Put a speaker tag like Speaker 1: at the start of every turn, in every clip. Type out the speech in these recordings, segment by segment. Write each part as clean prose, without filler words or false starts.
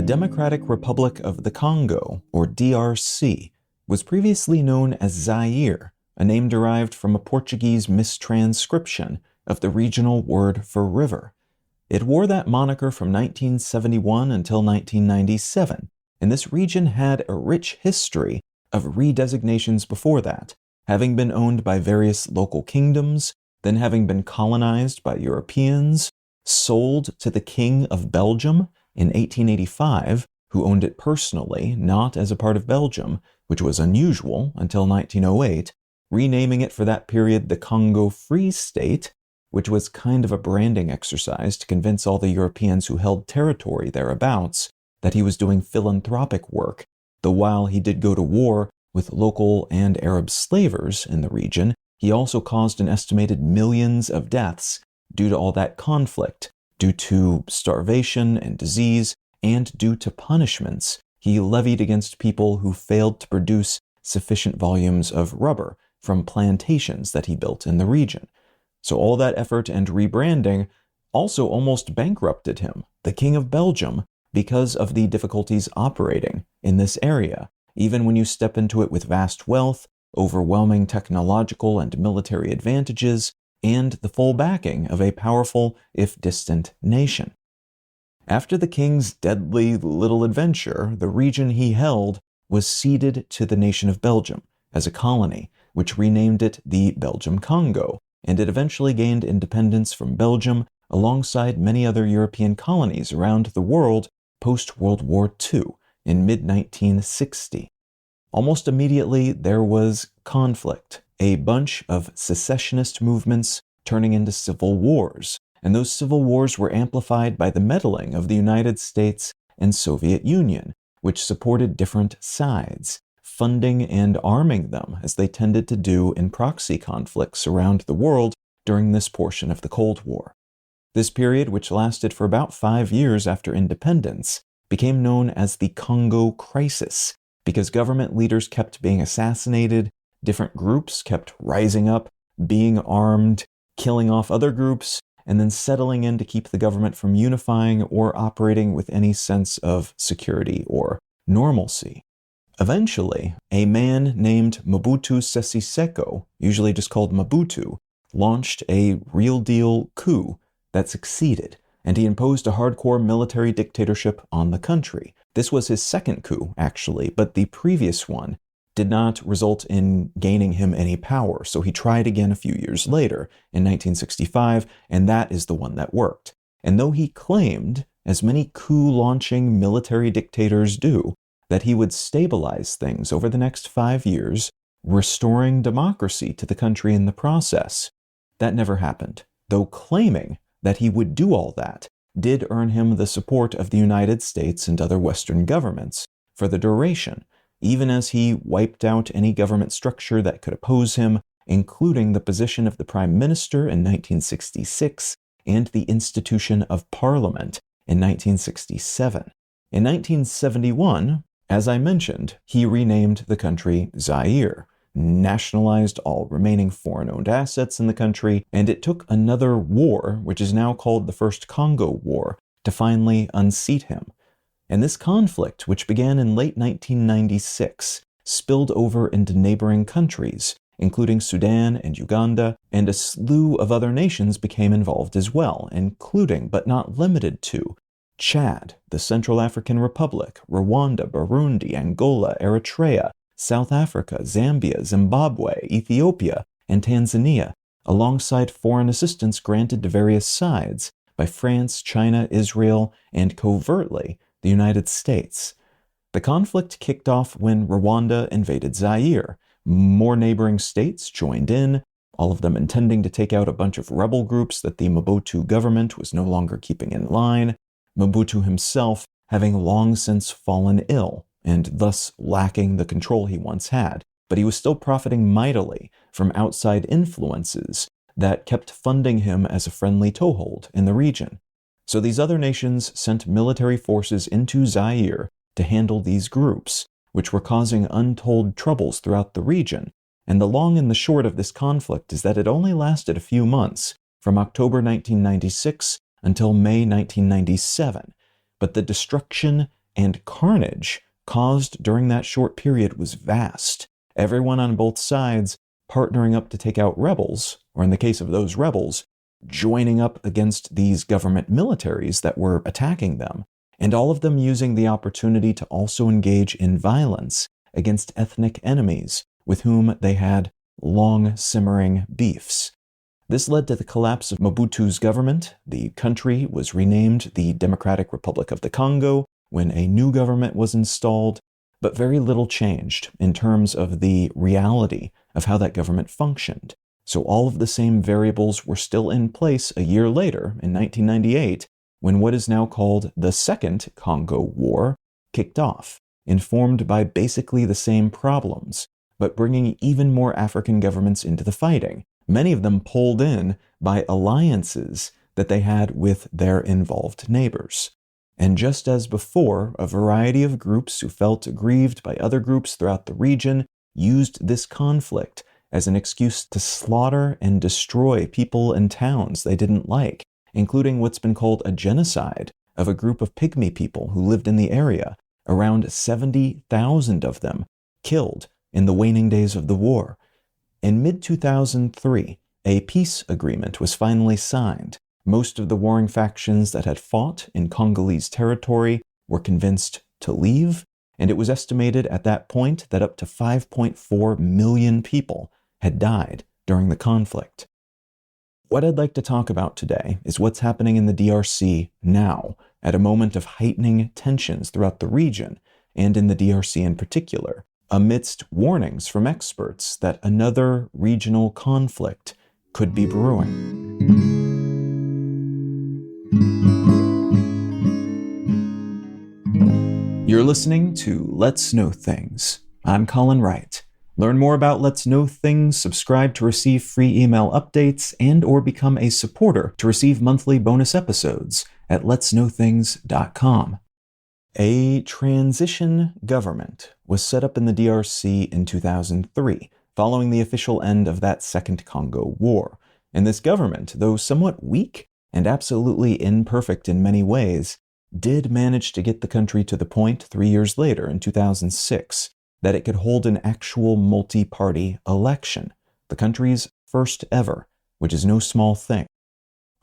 Speaker 1: Democratic Republic of the Congo, or DRC, was previously known as Zaïre, a name derived from a Portuguese mistranscription of the regional word for river. It wore that moniker from 1971 until 1997, and this region had a rich history of redesignations before that, having been owned by various local kingdoms, then having been colonized by Europeans, sold to the King of Belgium in 1885, who owned it personally, not as a part of Belgium, which was unusual until 1908, renaming it for that period the Congo Free State, which was kind of a branding exercise to convince all the Europeans who held territory thereabouts that he was doing philanthropic work, though while he did go to war with local and Arab slavers in the region, he also caused an estimated millions of deaths due to all that conflict, due to starvation and disease, and due to punishments he levied against people who failed to produce sufficient volumes of rubber from plantations that he built in the region. So all that effort and rebranding also almost bankrupted him, the King of Belgium, because of the difficulties operating in this area, even when you step into it with vast wealth, overwhelming technological and military advantages, and the full backing of a powerful, if distant, nation. After the king's deadly little adventure, the region he held was ceded to the nation of Belgium as a colony, which renamed it the Belgium Congo, and it eventually gained independence from Belgium alongside many other European colonies around the world post-World War II in mid-1960. Almost immediately, there was conflict, a bunch of secessionist movements turning into civil wars, and those civil wars were amplified by the meddling of the United States and Soviet Union, which supported different sides, funding and arming them as they tended to do in proxy conflicts around the world during this portion of the Cold War. This period, which lasted for about 5 years after independence, became known as the Congo Crisis, because government leaders kept being assassinated, different groups kept rising up, being armed, killing off other groups, and then settling in to keep the government from unifying or operating with any sense of security or normalcy. Eventually, a man named Mobutu Sese Seko, usually just called Mobutu, launched a real-deal coup that succeeded, and he imposed a hardcore military dictatorship on the country. This was his second coup, actually, but the previous one did not result in gaining him any power, so he tried again a few years later, in 1965, and that is the one that worked. And though he claimed, as many coup-launching military dictators do, that he would stabilize things over the next 5 years, restoring democracy to the country in the process, that never happened, though claiming that he would do all that did earn him the support of the United States and other Western governments for the duration, even as he wiped out any government structure that could oppose him, including the position of the Prime Minister in 1966 and the institution of Parliament in 1967. In 1971, as I mentioned, he renamed the country Zaïre, nationalized all remaining foreign-owned assets in the country, and it took another war, which is now called the First Congo War, to finally unseat him. And this conflict, which began in late 1996, spilled over into neighboring countries, including Sudan and Uganda, and a slew of other nations became involved as well, including, but not limited to, Chad, the Central African Republic, Rwanda, Burundi, Angola, Eritrea, South Africa, Zambia, Zimbabwe, Ethiopia, and Tanzania, alongside foreign assistance granted to various sides by France, China, Israel, and covertly, the United States. The conflict kicked off when Rwanda invaded Zaïre. More neighboring states joined in, all of them intending to take out a bunch of rebel groups that the Mobutu government was no longer keeping in line, Mobutu himself having long since fallen ill, and thus lacking the control he once had, but he was still profiting mightily from outside influences that kept funding him as a friendly toehold in the region. So these other nations sent military forces into Zaïre to handle these groups, which were causing untold troubles throughout the region, and the long and the short of this conflict is that it only lasted a few months, from October 1996 until May 1997, but the destruction and carnage caused during that short period was vast. Everyone on both sides partnering up to take out rebels, or in the case of those rebels, joining up against these government militaries that were attacking them, and all of them using the opportunity to also engage in violence against ethnic enemies with whom they had long simmering beefs. This led to the collapse of Mobutu's government. The country was renamed the Democratic Republic of the Congo when a new government was installed, but very little changed in terms of the reality of how that government functioned. So all of the same variables were still in place a year later, in 1998, when what is now called the Second Congo War kicked off, informed by basically the same problems, but bringing even more African governments into the fighting, many of them pulled in by alliances that they had with their involved neighbors. And just as before, a variety of groups who felt aggrieved by other groups throughout the region used this conflict as an excuse to slaughter and destroy people and towns they didn't like, including what's been called a genocide of a group of pygmy people who lived in the area, around 70,000 of them killed in the waning days of the war. In mid-2003, a peace agreement was finally signed. Most of the warring factions that had fought in Congolese territory were convinced to leave, and it was estimated at that point that up to 5.4 million people had died during the conflict. What I'd like to talk about today is what's happening in the DRC now, at a moment of heightening tensions throughout the region, and in the DRC in particular, amidst warnings from experts that another regional conflict could be brewing. You're listening to Let's Know Things. I'm Colin Wright. Learn more about Let's Know Things, subscribe to receive free email updates, and or become a supporter to receive monthly bonus episodes at letsknowthings.com. A transition government was set up in the DRC in 2003, following the official end of that Second Congo War. And this government, though somewhat weak and absolutely imperfect in many ways, did manage to get the country to the point 3 years later, in 2006, that it could hold an actual multi-party election, the country's first ever, which is no small thing.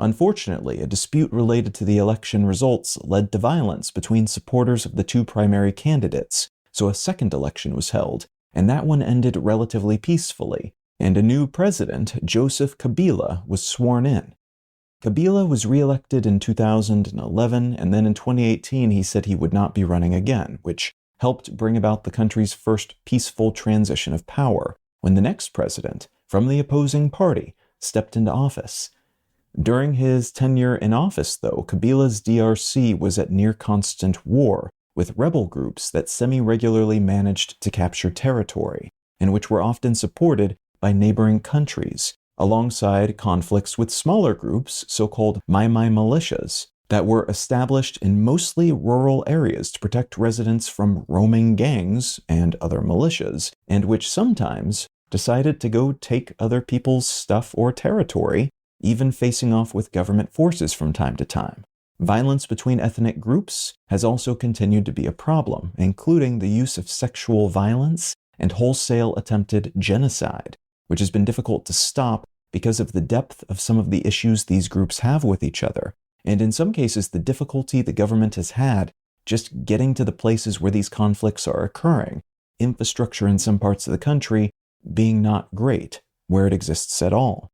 Speaker 1: Unfortunately, a dispute related to the election results led to violence between supporters of the two primary candidates, so a second election was held, and that one ended relatively peacefully, and a new president, Joseph Kabila, was sworn in. Kabila was re-elected in 2011, and then in 2018 he said he would not be running again, which helped bring about the country's first peaceful transition of power, when the next president, from the opposing party, stepped into office. During his tenure in office, though, Kabila's DRC was at near constant war with rebel groups that semi-regularly managed to capture territory, and which were often supported by neighboring countries, alongside conflicts with smaller groups, so-called Mai-Mai militias, that were established in mostly rural areas to protect residents from roaming gangs and other militias, and which sometimes decided to go take other people's stuff or territory, even facing off with government forces from time to time. Violence between ethnic groups has also continued to be a problem, including the use of sexual violence and wholesale attempted genocide, which has been difficult to stop because of the depth of some of the issues these groups have with each other, and in some cases the difficulty the government has had just getting to the places where these conflicts are occurring, infrastructure in some parts of the country being not great where it exists at all.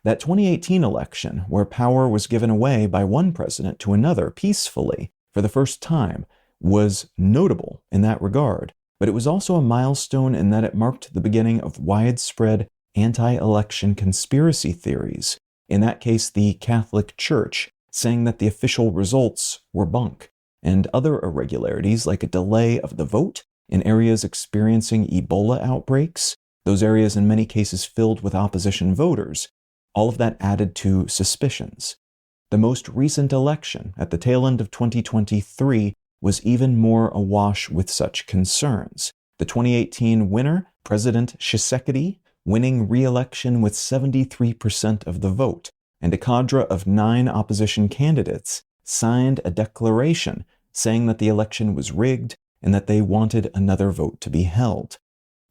Speaker 1: That 2018 election, where power was given away by one president to another peacefully for the first time, was notable in that regard, but it was also a milestone in that it marked the beginning of widespread anti-election conspiracy theories, in that case the Catholic Church saying that the official results were bunk, and other irregularities like a delay of the vote in areas experiencing Ebola outbreaks, those areas in many cases filled with opposition voters. All of that added to suspicions. The most recent election, at the tail end of 2023, was even more awash with such concerns. The 2018 winner, President Tshisekedi, winning re-election with 73% of the vote, and a cadre of 9 opposition candidates signed a declaration saying that the election was rigged and that they wanted another vote to be held.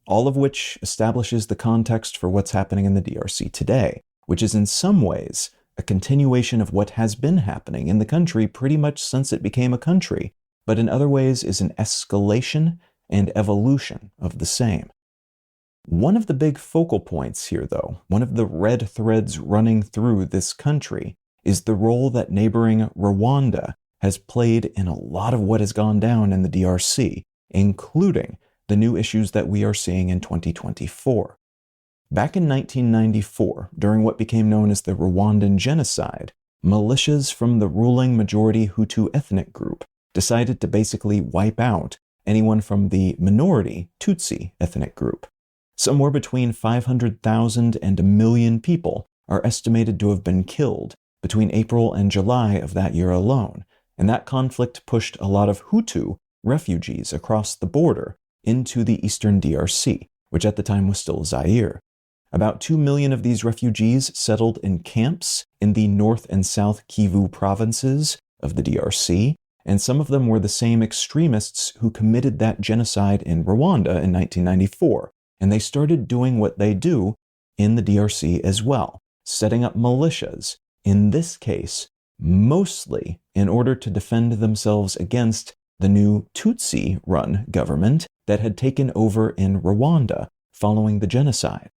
Speaker 1: All of which establishes the context for what's happening in the DRC today, which is in some ways a continuation of what has been happening in the country pretty much since it became a country, but in other ways is an escalation and evolution of the same. One of the big focal points here, though, one of the red threads running through this country, is the role that neighboring Rwanda has played in a lot of what has gone down in the DRC, including the new issues that we are seeing in 2024. Back in 1994, during what became known as the Rwandan genocide, militias from the ruling majority Hutu ethnic group decided to basically wipe out anyone from the minority Tutsi ethnic group. Somewhere between 500,000 and 1 million people are estimated to have been killed between April and July of that year alone, and that conflict pushed a lot of Hutu refugees across the border into the eastern DRC, which at the time was still Zaïre. About 2 million of these refugees settled in camps in the North and South Kivu provinces of the DRC, and some of them were the same extremists who committed that genocide in Rwanda in 1994, and they started doing what they do in the DRC as well, setting up militias, in this case, mostly in order to defend themselves against the new Tutsi-run government that had taken over in Rwanda following the genocide.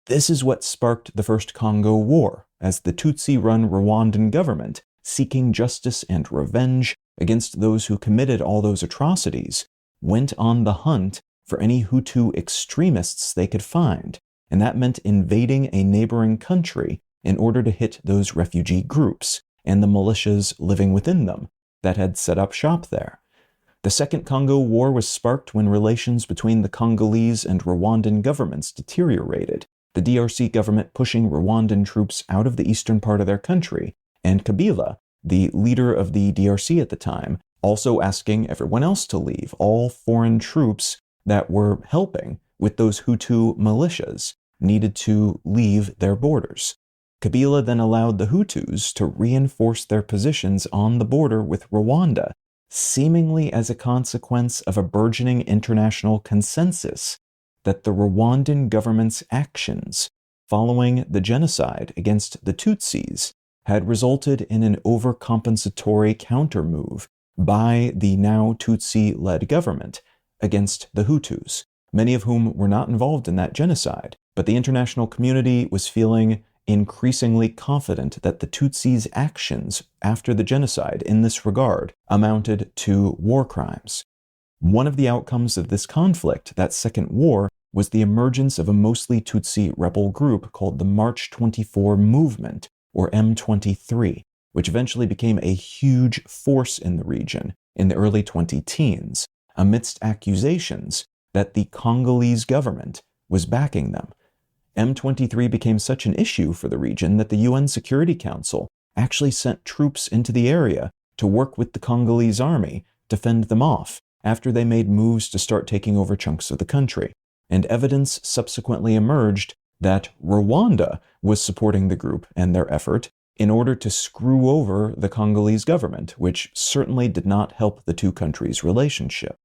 Speaker 1: This is what sparked the First Congo War, as the Tutsi-run Rwandan government, seeking justice and revenge against those who committed all those atrocities, went on the hunt for any Hutu extremists they could find, and that meant invading a neighboring country in order to hit those refugee groups and the militias living within them that had set up shop there. The Second Congo War was sparked when relations between the Congolese and Rwandan governments deteriorated, the DRC government pushing Rwandan troops out of the eastern part of their country, and Kabila, the leader of the DRC at the time, also asking everyone else to leave, all foreign troops that were helping with those Hutu militias needed to leave their borders. Kabila then allowed the Hutus to reinforce their positions on the border with Rwanda, seemingly as a consequence of a burgeoning international consensus that the Rwandan government's actions following the genocide against the Tutsis had resulted in an overcompensatory countermove by the now Tutsi-led government against the Hutus, many of whom were not involved in that genocide, but the international community was feeling increasingly confident that the Tutsis' actions after the genocide in this regard amounted to war crimes. One of the outcomes of this conflict, that second war, was the emergence of a mostly Tutsi rebel group called the March 24 Movement, or M23, which eventually became a huge force in the region in the early 2010s, amidst accusations that the Congolese government was backing them. M23 became such an issue for the region that the UN Security Council actually sent troops into the area to work with the Congolese army to fend them off after they made moves to start taking over chunks of the country. And evidence subsequently emerged that Rwanda was supporting the group and their effort in order to screw over the Congolese government, which certainly did not help the two countries' relationship.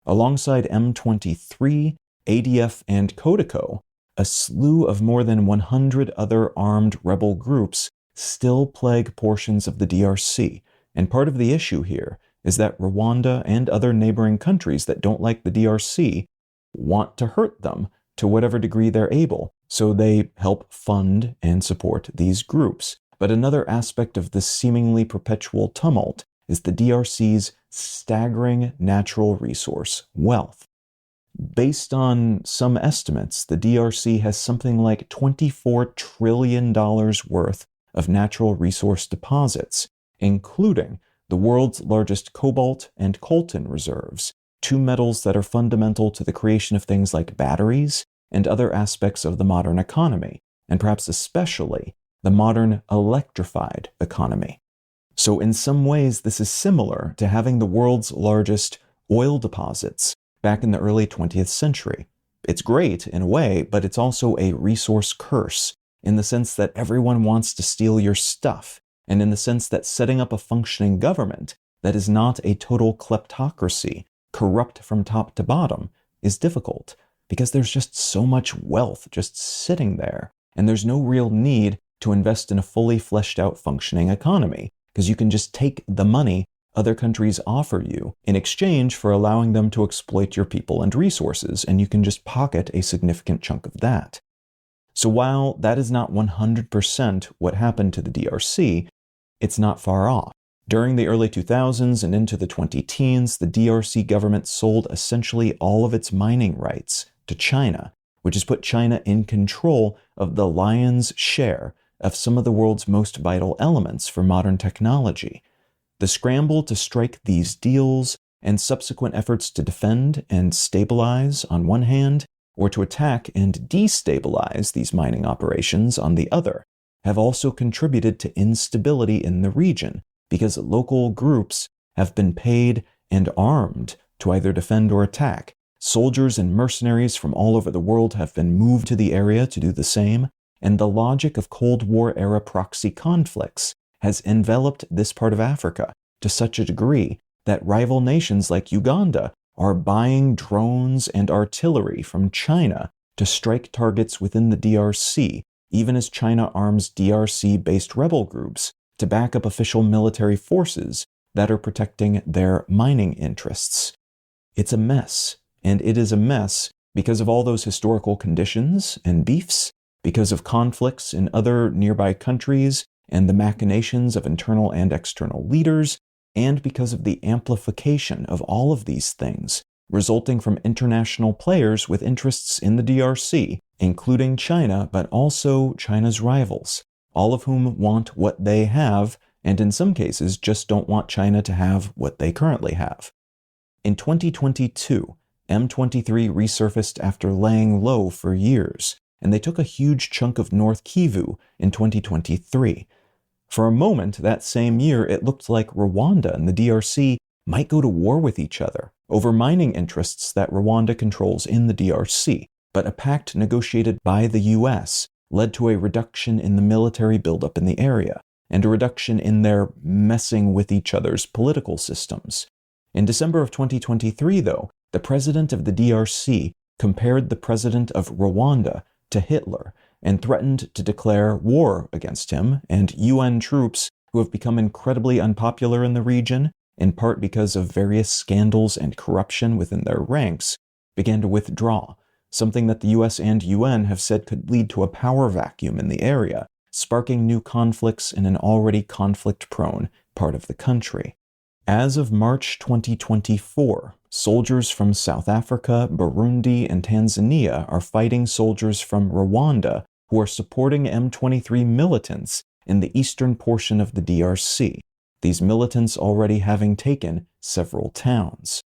Speaker 1: Alongside M23, ADF, and Codeco, a slew of more than 100 other armed rebel groups still plague portions of the DRC, and part of the issue here is that Rwanda and other neighboring countries that don't like the DRC want to hurt them to whatever degree they're able, so they help fund and support these groups. But another aspect of this seemingly perpetual tumult is the DRC's staggering natural resource wealth. Based on some estimates, the DRC has something like $24 trillion worth of natural resource deposits, including the world's largest cobalt and coltan reserves, two metals that are fundamental to the creation of things like batteries and other aspects of the modern economy, and perhaps especially the modern electrified economy. So in some ways, this is similar to having the world's largest oil deposits back in the early 20th century. It's great in a way, but it's also a resource curse in the sense that everyone wants to steal your stuff, and in the sense that setting up a functioning government that is not a total kleptocracy, corrupt from top to bottom, is difficult, because there's just so much wealth just sitting there, and there's no real need to invest in a fully fleshed out functioning economy, because you can just take the money other countries offer you in exchange for allowing them to exploit your people and resources, and you can just pocket a significant chunk of that. So while that is not 100% what happened to the DRC, it's not far off. During the early 2000s and into the 2010s, the DRC government sold essentially all of its mining rights to China, which has put China in control of the lion's share of some of the world's most vital elements for modern technology. The scramble to strike these deals and subsequent efforts to defend and stabilize on one hand, or to attack and destabilize these mining operations on the other, have also contributed to instability in the region, because local groups have been paid and armed to either defend or attack. Soldiers and mercenaries from all over the world have been moved to the area to do the same, and the logic of Cold War-era proxy conflicts has enveloped this part of Africa to such a degree that rival nations like Uganda are buying drones and artillery from China to strike targets within the DRC, even as China arms DRC-based rebel groups to back up official military forces that are protecting their mining interests. It's a mess, and it is a mess because of all those historical conditions and beefs, because of conflicts in other nearby countries and the machinations of internal and external leaders, and because of the amplification of all of these things resulting from international players with interests in the DRC, including China, but also China's rivals, all of whom want what they have, and in some cases just don't want China to have what they currently have. In 2022, M23 resurfaced after laying low for years, and they took a huge chunk of North Kivu in 2023. For a moment that same year, it looked like Rwanda and the DRC might go to war with each other over mining interests that Rwanda controls in the DRC, but a pact negotiated by the US led to a reduction in the military buildup in the area, and a reduction in their messing with each other's political systems. In December of 2023, though, the president of the DRC compared the president of Rwanda to Hitler and threatened to declare war against him, and UN troops, who have become incredibly unpopular in the region, in part because of various scandals and corruption within their ranks, began to withdraw, something that the US and UN have said could lead to a power vacuum in the area, sparking new conflicts in an already conflict-prone part of the country. As of March 2024, soldiers from South Africa, Burundi, and Tanzania are fighting soldiers from Rwanda who are supporting M23 militants in the eastern portion of the DRC, these militants already having taken several towns.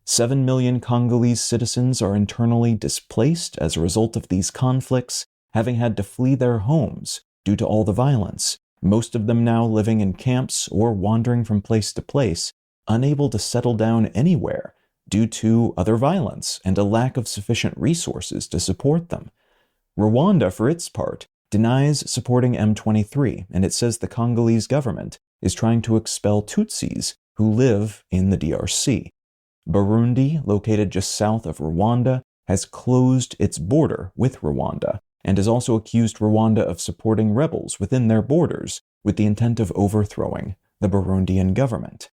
Speaker 1: 7 million Congolese citizens are internally displaced as a result of these conflicts, having had to flee their homes due to all the violence, most of them now living in camps or wandering from place to place, unable to settle down anywhere due to other violence and a lack of sufficient resources to support them. Rwanda, for its part, denies supporting M23, and it says the Congolese government is trying to expel Tutsis who live in the DRC. Burundi, located just south of Rwanda, has closed its border with Rwanda, and has also accused Rwanda of supporting rebels within their borders with the intent of overthrowing the Burundian government.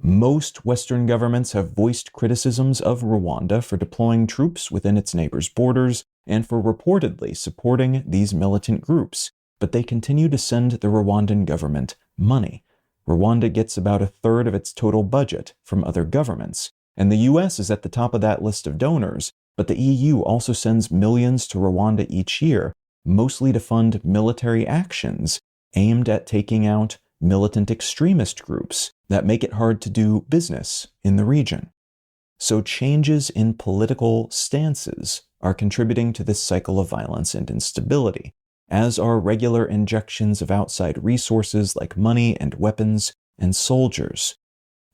Speaker 1: Most Western governments have voiced criticisms of Rwanda for deploying troops within its neighbors' borders and for reportedly supporting these militant groups, but they continue to send the Rwandan government money. Rwanda gets about a third of its total budget from other governments, and the US is at the top of that list of donors, but the EU also sends millions to Rwanda each year, mostly to fund military actions aimed at taking out militant extremist groups that make it hard to do business in the region. So changes in political stances are contributing to this cycle of violence and instability, as are regular injections of outside resources like money and weapons and soldiers.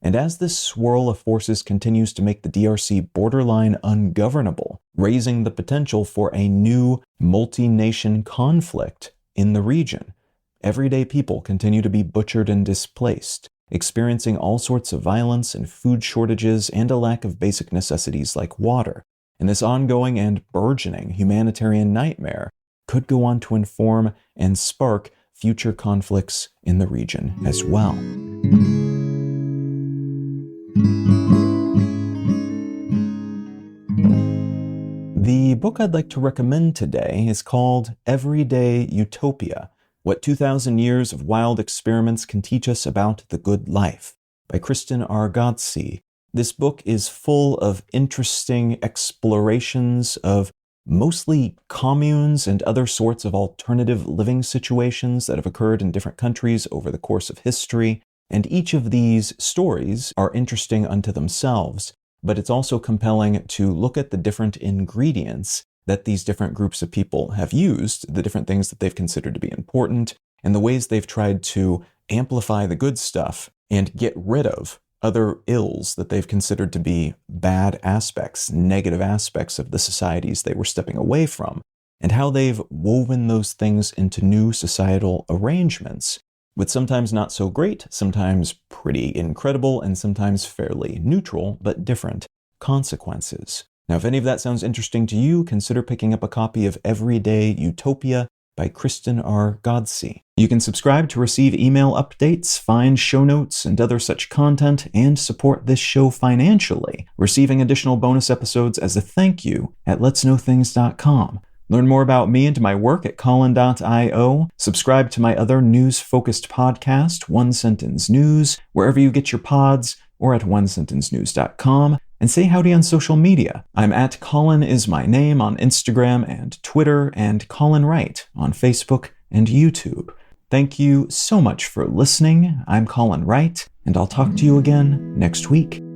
Speaker 1: And as this swirl of forces continues to make the DRC borderline ungovernable, raising the potential for a new multi-nation conflict in the region, everyday people continue to be butchered and displaced, experiencing all sorts of violence and food shortages and a lack of basic necessities like water. And this ongoing and burgeoning humanitarian nightmare could go on to inform and spark future conflicts in the region as well. The book I'd like to recommend today is called Everyday Utopia: What 2,000 Years of Wild Experiments Can Teach Us About the Good Life by Kristen R. Ghodsee. This book is full of interesting explorations of mostly communes and other sorts of alternative living situations that have occurred in different countries over the course of history. And each of these stories are interesting unto themselves, but it's also compelling to look at the different ingredients that these different groups of people have used, the different things that they've considered to be important, and the ways they've tried to amplify the good stuff and get rid of other ills that they've considered to be bad aspects, negative aspects of the societies they were stepping away from, and how they've woven those things into new societal arrangements, with sometimes not so great, sometimes pretty incredible, and sometimes fairly neutral, but different consequences. Now, if any of that sounds interesting to you, consider picking up a copy of Everyday Utopia by Kristen R. Ghodsee. You can subscribe to receive email updates, find show notes, and other such content, and support this show financially, receiving additional bonus episodes as a thank you at letsknowthings.com. Learn more about me and my work at colin.io. Subscribe to my other news-focused podcast, One Sentence News, wherever you get your pods, or at onesentencenews.com. And say howdy on social media. I'm at Colin is my name on Instagram and Twitter, and Colin Wright on Facebook and YouTube. Thank you so much for listening. I'm Colin Wright, and I'll talk to you again next week.